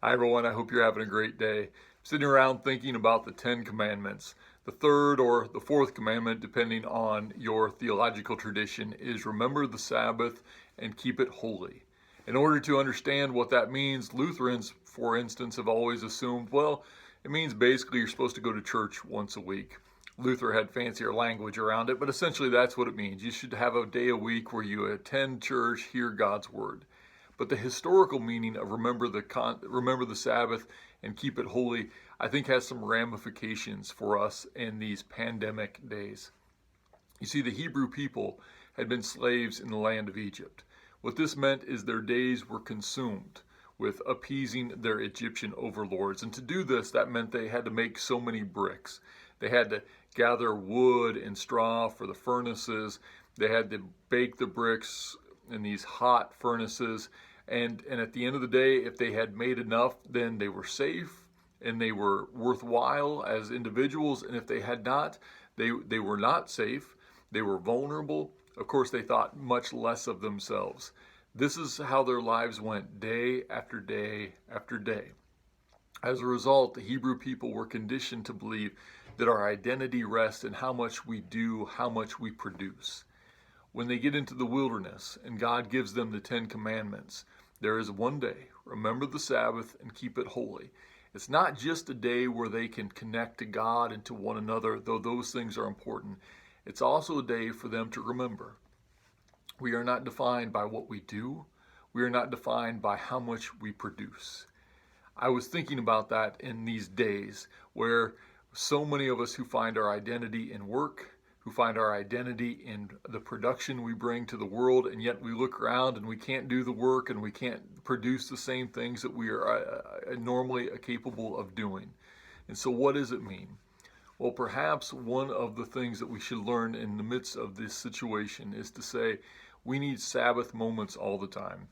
Hi everyone, I hope you're having a great day. I'm sitting around thinking about the 10 commandments. The third or the fourth commandment, depending on your theological tradition, is remember the Sabbath and keep it holy. In order to understand what that means, Lutherans, for instance, have always assumed, well, it means basically you're supposed to go to church once a week. Luther had fancier language around it, but essentially that's what it means. You should have a day a week where you attend church, hear God's word. But the historical meaning of remember the Sabbath and keep it holy, I think has some ramifications for us in these pandemic days. You see, the Hebrew people had been slaves in the land of Egypt. What this meant is their days were consumed with appeasing their Egyptian overlords. And to do this, that meant they had to make so many bricks. They had to gather wood and straw for the furnaces. They had to bake the bricks in these hot furnaces. And at the end of the day, if they had made enough, then they were safe and they were worthwhile as individuals. And if they had not, they were not safe. They were vulnerable. Of course, they thought much less of themselves. This is how their lives went day after day after day. As a result, the Hebrew people were conditioned to believe that our identity rests in how much we do, how much we produce. When they get into the wilderness and God gives them the 10 commandments, there is one day, remember the Sabbath and keep it holy. It's not just a day where they can connect to God and to one another, though those things are important. It's also a day for them to remember. We are not defined by what we do. We are not defined by how much we produce. I was thinking about that in these days where so many of us who find our identity in work, who find our identity in the production we bring to the world, and yet we look around and we can't do the work and we can't produce the same things that we are normally capable of doing. And so what does it mean? Well, perhaps one of the things that we should learn in the midst of this situation is to say we need Sabbath moments all the time.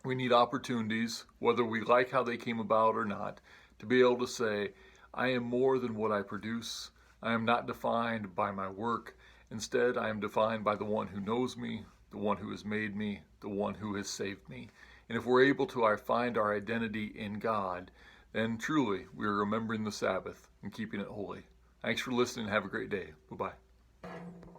We need opportunities, whether we like how they came about or not, to be able to say, I am more than what I produce. I am not defined by my work. Instead, I am defined by the one who knows me, the one who has made me, the one who has saved me. And if we're able to find our identity in God, then truly we are remembering the Sabbath and keeping it holy. Thanks for listening. Have a great day. Bye-bye.